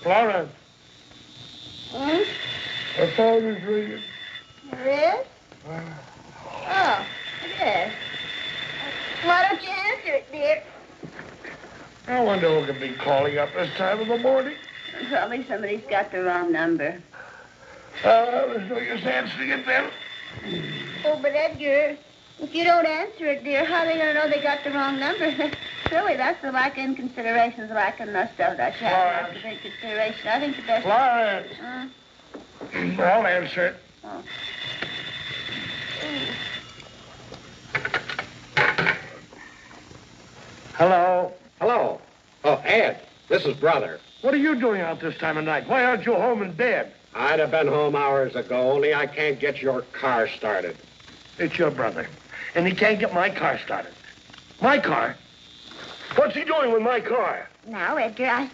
Florence. Hmm? The phone is ringing. There is? Oh, it is. Why don't you answer it, dear? I wonder who could be calling up this time of the morning. Probably somebody's got the wrong number. There's no use answering it then. Oh, but Edgar, if you don't answer it, dear, how are they going to know they got the wrong number? Really, that's the lack of inconsiderations, lack of enough stuff that you have. Lack of inconsideration. I think the best... Florence. I'll answer it. Oh. Hello. Hello. Oh, Ed, this is Brother. What are you doing out this time of night? Why aren't you home in bed? I'd have been home hours ago, only I can't get your car started. It's your brother, and he can't get my car started. My car? What's he doing with my car? Now, Edgar,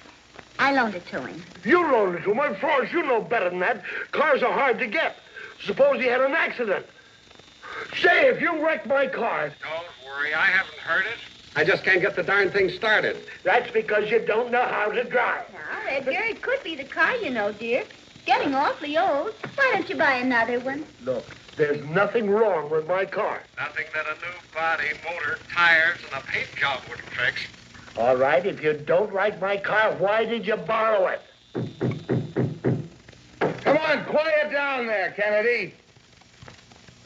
I loaned it to him. You loaned it to him? Florence, you know better than that. Cars are hard to get. Suppose he had an accident. Say, if you wrecked my car... Don't worry, I haven't heard it. I just can't get the darn thing started. That's because you don't know how to drive. Now, Edgar, it could be the car, you know, dear. It's getting awfully old. Why don't you buy another one? Look, there's nothing wrong with my car. Nothing that a new body, motor, tires, and a paint job wouldn't fix. All right, if you don't like my car, why did you borrow it? Come on, quiet down there, Kennedy.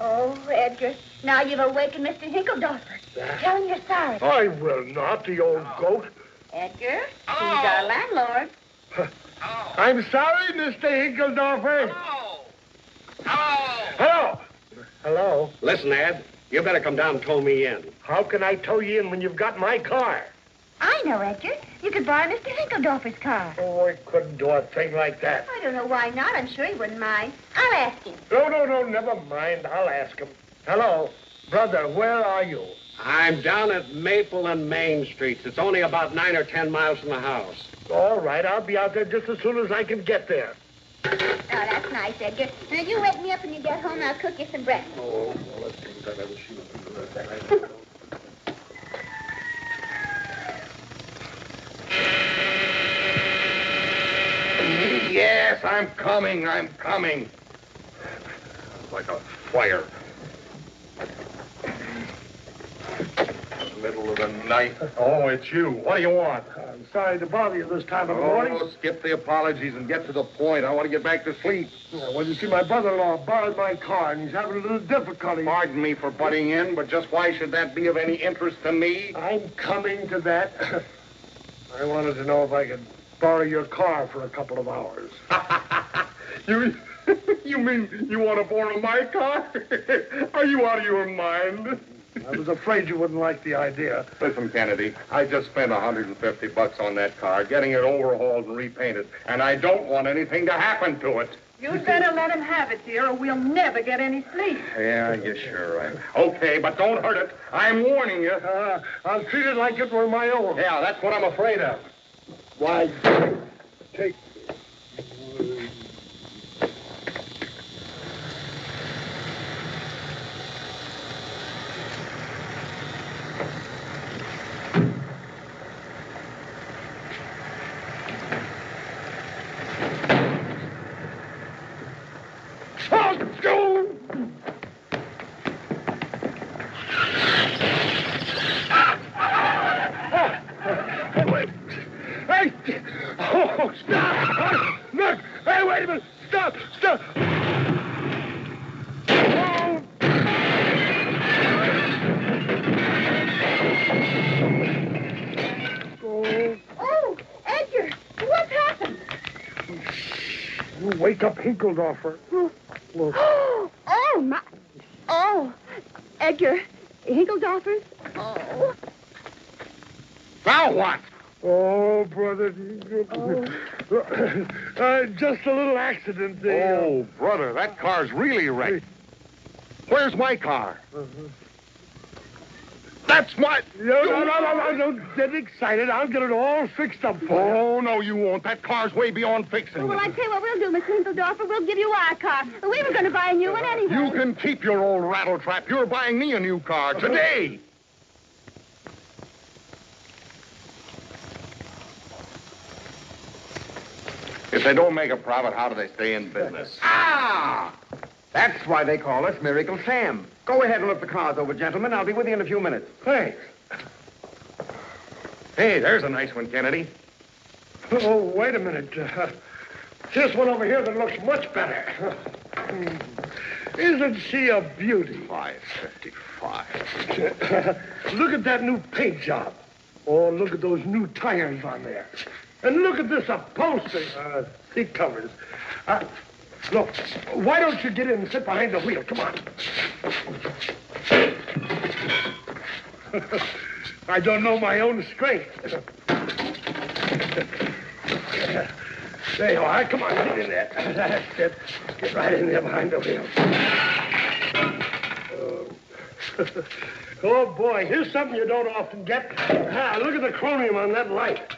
Oh, Edgar, now you've awakened Mr. Hinkledorfer. Tell him you're sorry. I will not, the old goat. Edgar, he's our landlord. I'm sorry, Mr. Hinkledorfer. Hello. Hello. Hello. Hello. Listen, Ed, you better come down and tow me in. How can I tow you in when you've got my car? I know, Edgar. You could borrow Mr. Hinkledorfer's car. Oh, I couldn't do a thing like that. I don't know why not. I'm sure he wouldn't mind. I'll ask him. No, never mind. I'll ask him. Hello. Brother, where are you? I'm down at Maple and Main Streets. It's only about 9 or 10 miles from the house. All right, I'll be out there just as soon as I can get there. Oh, that's nice, Edgar. Now, you wake me up when you get home, and I'll cook you some breakfast. Oh, well, let's see that ever shoot. Yes, I'm coming. Like a fire. Middle of the night. Oh, it's you. What do you want? I'm sorry to bother you this time of the morning. Oh, skip the apologies and get to the point. I want to get back to sleep. Well, you see, my brother-in-law borrowed my car, and he's having a little difficulty. Pardon me for butting in, but just why should that be of any interest to me? I'm coming to that. I wanted to know if I could borrow your car for a couple of hours. You mean you want to borrow my car? Are you out of your mind? I was afraid you wouldn't like the idea. Listen, Kennedy, I just spent $150 on that car, getting it overhauled and repainted, and I don't want anything to happen to it. You'd better let him have it, dear, or we'll never get any sleep. Yeah, I guess you're right. Okay, but don't hurt it. I'm warning you. I'll treat it like it were my own. Yeah, that's what I'm afraid of. Why, take... Oh, stop! Look! Hey, wait a minute! Stop! Oh, Edgar, what's happened? You wake up Hinkledorfer. Look. Oh, my... Oh, Edgar, Hinkledorfer's? Oh. Now what? Oh, brother. Oh. Just a little accident. Oh, brother, that car's really wrecked. Where's my car? That's my... No, don't get excited. I'll get it all fixed up for you. Oh, no, you won't. That car's way beyond fixing. Well, I tell you what we'll do, Miss Hinkeldorfer. We'll give you our car. We were going to buy a new one anyway. You can keep your old rattletrap. You're buying me a new car today. If they don't make a profit, how do they stay in business? Ah! That's why they call us Miracle Sam. Go ahead and look the cars over, gentlemen. I'll be with you in a few minutes. Thanks. Hey, there's a nice one, Kennedy. Oh, wait a minute. Here's one over here that looks much better. Isn't she a beauty? $555. Look at that new paint job. Oh, look at those new tires on there. And look at this upholstery. Seat covers. Look, why don't you get in and sit behind the wheel? Come on. I don't know my own strength. There you are. Come on, get in there. That's it. Get right in there behind the wheel. Oh, boy, here's something you don't often get. Look at the chromium on that light.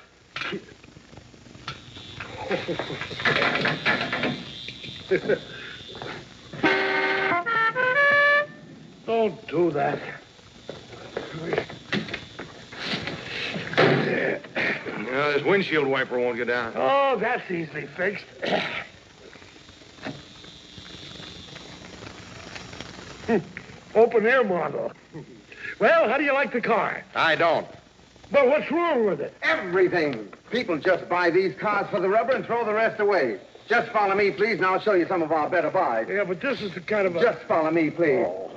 Don't do that. This windshield wiper won't get down. Oh, that's easily fixed. Open air model. Well, how do you like the car? I don't. Well, what's wrong with it? Everything. People just buy these cars for the rubber and throw the rest away. Just follow me, please, and I'll show you some of our better buys. Yeah, but this is the kind of a... Just follow me, please. Oh.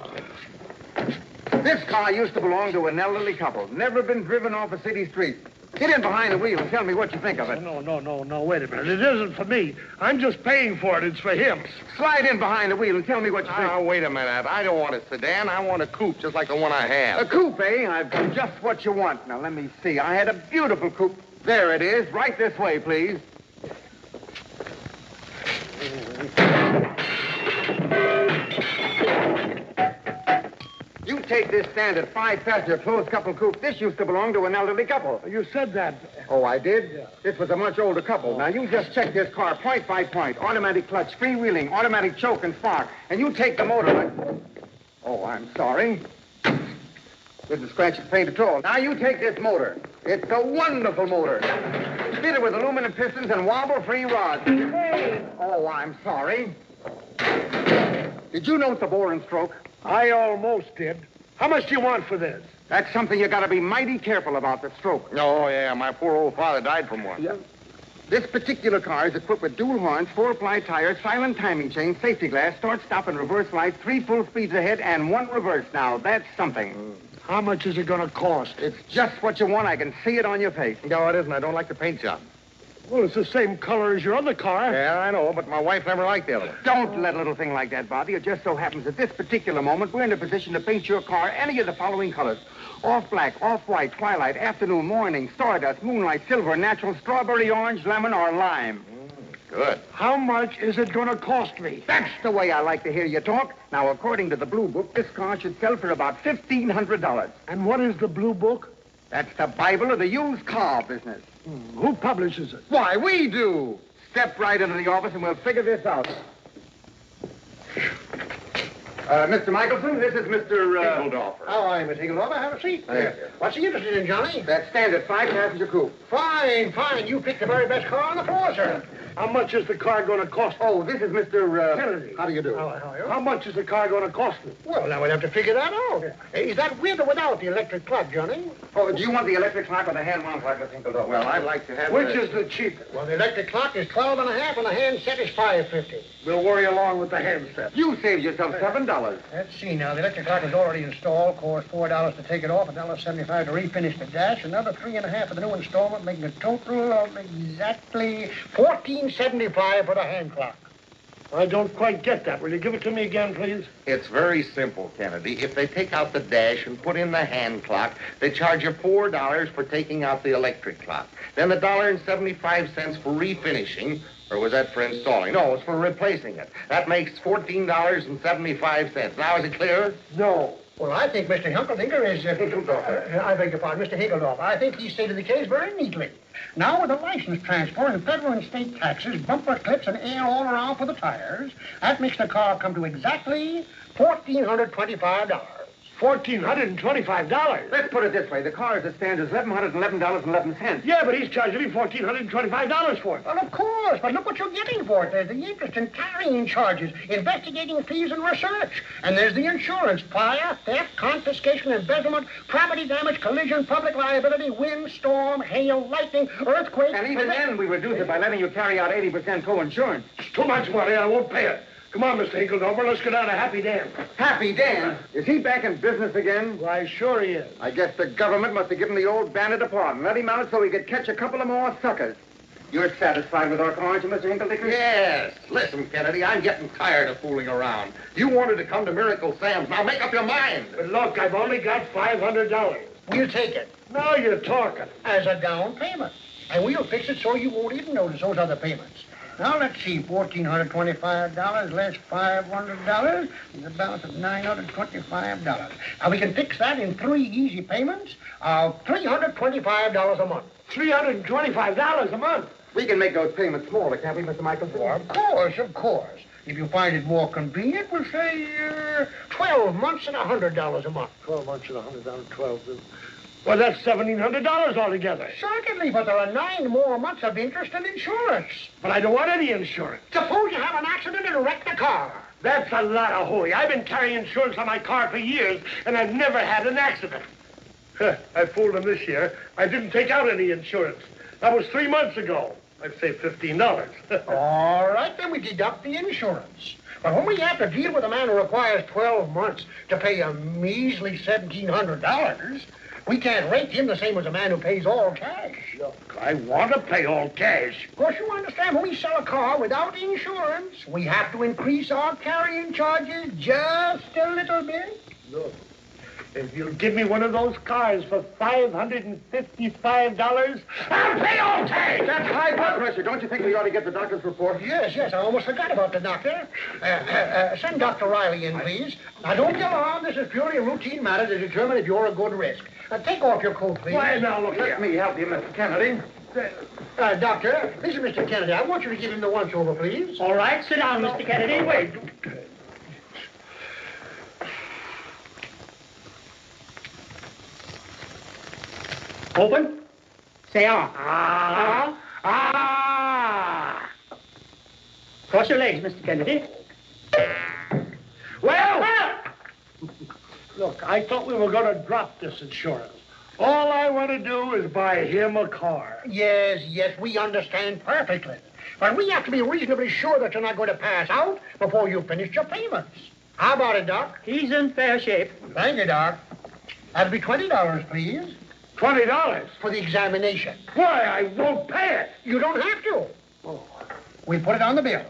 This car used to belong to an elderly couple. Never been driven off a city street. Get in behind the wheel and tell me what you think of it. No, wait a minute. It isn't for me. I'm just paying for it. It's for him. Slide in behind the wheel and tell me what you think. Now, wait a minute. I don't want a sedan. I want a coupe, just like the one I have. A coupe, eh? I've got just what you want. Now, let me see. I had a beautiful coupe. There it is. Right this way, please. You take this standard 5-passenger closed-couple coupe. This used to belong to an elderly couple. You said that. Oh, I did? Yeah. This was a much older couple. Now, you just check this car point by point. Automatic clutch, freewheeling, automatic choke and spark. And you take the motor... Oh, I'm sorry. Didn't scratch the paint at all. Now, you take this motor. It's a wonderful motor. Fitted with aluminum pistons and wobble-free rods. Hey! Oh, I'm sorry. Did you note the bore and stroke? I almost did. How much do you want for this? That's something you got to be mighty careful about, the stroke. Oh, yeah. My poor old father died from one. Yeah. This particular car is equipped with dual horns, 4-ply tires, silent timing chain, safety glass, start, stop, and reverse lights, 3 full speeds ahead, and 1 reverse. Now, that's something. How much is it going to cost? It's just what you want. I can see it on your face. No, it isn't. I don't like the paint job. Well, it's the same color as your other car. Yeah, I know, but my wife never liked the other one. Don't let a little thing like that bother you. It just so happens at this particular moment, we're in a position to paint your car any of the following colors. Off-black, off-white, twilight, afternoon, morning, stardust, moonlight, silver, natural, strawberry, orange, lemon, or lime. Good. How much is it going to cost me? That's the way I like to hear you talk. Now, according to the Blue Book, this car should sell for about $1,500. And what is the Blue Book? That's the Bible of the used car business. Who publishes it? Why, we do. Step right into the office and we'll figure this out. Mr. Michelson, this is Mr. Hinkeldorfer. How are you, Miss Hinkeldorfer? Have a seat. Thank you. What's he interested in, Johnny? That standard 5-passenger coupe. Fine. You picked the very best car on the floor, sir. How much is the car going to cost me? Oh, this is Mr. Kennedy. How do you do? How are you? How much is the car going to cost me? Well, now we'll have to figure that out. Is that with or without the electric clock, Johnny? Oh, do you want the electric clock or the hand-wound clock, Mr. Hinkeldorfer? Well, I'd like to have Which is the cheapest? Well, the electric clock is $12.50 and the handset is $5.50. We'll worry along with the handset. You saved yourself $7. Let's see now. The electric clock is already installed. Costs $4 to take it off, $1.75 to refinish the dash, another $3.50 for the new installment, making a total of exactly $14.75 for the hand clock. I don't quite get that. Will you give it to me again, please? It's very simple, Kennedy. If they take out the dash and put in the hand clock, they charge you $4 for taking out the electric clock. Then $1.75 for refinishing, or was that for installing? No, it's for replacing it. That makes $14.75. Now, is it clear? No. Well, I think Mr. Hinkledinker is... I beg your pardon, Mr. Hinkledorf. I think he stated the case very neatly. Now, with the license transfer and federal and state taxes, bumper clips, and air all around for the tires, that makes the car come to exactly $1,425. $1,425? Let's put it this way. The car as it stands is $1,111.11. Yeah, but he's charging me $1,425 for it. Well, of course, but look what you're getting for it. There's the interest and carrying charges, investigating fees and research. And there's the insurance, fire, theft, confiscation, embezzlement, property damage, collision, public liability, wind, storm, hail, lightning, earthquake. And even then, we reduce it by letting you carry out 80% co-insurance. It's too much money. I won't pay it. Come on, Mr. Hinkledorfer. Let's go down to Happy Dan. Happy Dan? Is he back in business again? Why, sure he is. I guess the government must have given the old bandit a pardon. Let him out so he could catch a couple of more suckers. You're satisfied with our car, aren't you, Mr. Hinkledinker? Yes. Listen, Kennedy, I'm getting tired of fooling around. You wanted to come to Miracle Sam's. Now make up your mind. But look, I've only got $500. We'll take it Now you're talking. as a down payment. And we'll fix it so you won't even notice those other payments. Now, let's see, $1,425 less $500 is a balance of $925. Now, we can fix that in 3 easy payments of $325 a month. $325 a month? We can make those payments smaller, can't we, Mr. Michael? Of course, of course. If you find it more convenient, we'll say 12 months and $100 a month. 12 months and $100, 12. Well, that's $1,700 altogether. Certainly, but there are 9 more months of interest and insurance. But I don't want any insurance. Suppose you have an accident and wreck the car. That's a lot of hooey. I've been carrying insurance on my car for years, and I've never had an accident. I fooled him this year. I didn't take out any insurance. That was 3 months ago. I've saved $15. All right, then we deduct the insurance. But when we have to deal with a man who requires 12 months to pay a measly $1,700, we can't rate him the same as a man who pays all cash. Look, I want to pay all cash. Of course, you understand, when we sell a car without insurance, we have to increase our carrying charges just a little bit. Look, if you'll give me one of those cars for $555, I'll pay all cash. That's high blood pressure. Don't you think we ought to get the doctor's report? Yes, I almost forgot about the doctor. Send Dr. Riley in, please. Now, don't get alarmed. This is purely a routine matter to determine if you're a good risk. Take off your coat, please. Why, now, look Let here. me help you, Mr. Kennedy. Doctor, this is Mr. Kennedy. I want you to give him the once-over, please. All right, sit down, Mr. Kennedy. Wait. Open. Say ah. Ah! Cross your legs, Mr. Kennedy. Well, look, I thought we were going to drop this insurance. All I want to do is buy him a car. Yes, we understand perfectly. But we have to be reasonably sure that you're not going to pass out before you finish your payments. How about it, Doc? He's in fair shape. Thank you, Doc. That'll be $20, please, $20? for the examination. Why, I won't pay it. You don't have to. We put it on the bill.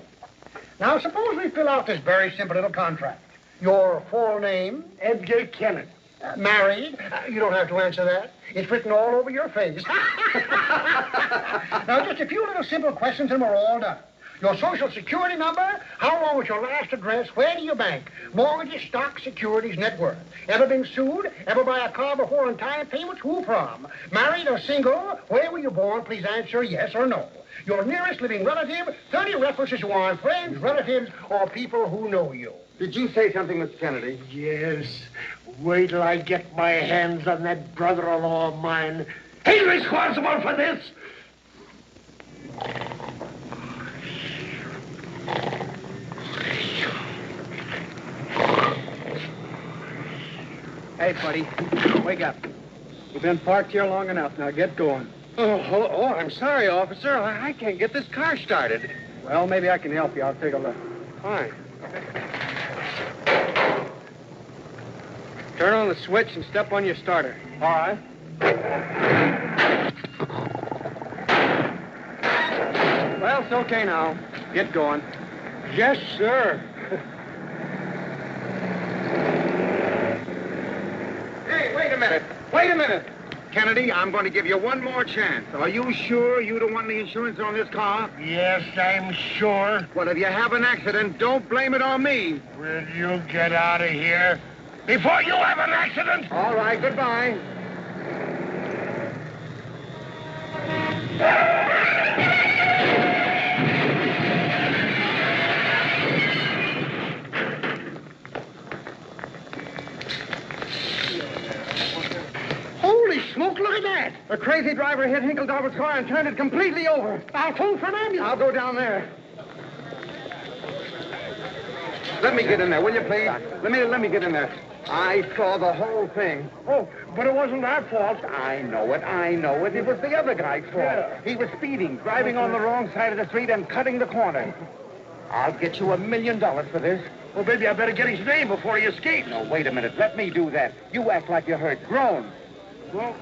Now, suppose we fill out this very simple little contract. Your full name, Edgar Kennedy. married. You don't have to answer that. It's written all over your face. Now, just a few little simple questions and we're all done. Your social security number, how long was your last address, where do you bank, mortgages, stock, securities, net worth. Ever been sued? Ever buy a car before on time payments? Who from? Married or single? Where were you born? Please answer yes or no. Your nearest living relative, 30 references who aren't friends, relatives, or people who know you. Did you say something, Mr. Kennedy? Yes. Wait till I get my hands on that brother-in-law of mine. He's responsible for this. Hey, buddy, wake up. You've been parked here long enough. Now get going. Oh, I'm sorry, officer. I can't get this car started. Well, maybe I can help you. I'll take a look. Fine. Turn on the switch and step on your starter. All right. Well, it's okay now. Get going. Yes, sir. Hey, wait a minute. Wait a minute. Kennedy, I'm going to give you one more chance. Are you sure you don't want any insurance on this car? Yes, I'm sure. Well, if you have an accident, don't blame it on me. Will you get out of here before you have an accident? All right, goodbye. Holy smoke, look at that. A crazy driver hit Hinkledobber's car and turned it completely over. I'll phone for an ambulance. I'll go down there. Let me get in there, will you, please? Let me get in there. I saw the whole thing. Oh, but it wasn't our fault. I know it. It was the other guy's fault. Yeah. He was speeding, driving on the wrong side of the street and cutting the corner. I'll get you $1 million for this. Well, maybe I better get his name before he escapes. No, wait a minute. Let me do that. You act like you're hurt. Groan.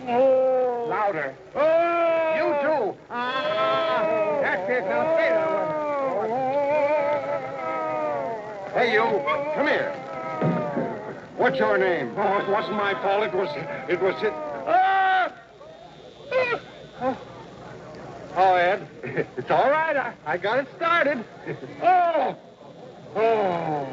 Oh. Louder. Oh. You too. Ah. That's it. Now stay that way. Hey, you. Come here. What's your name? Oh, it wasn't my fault. It was it. Ah! Oh, Ed. It's all right. I got it started. Oh! Oh!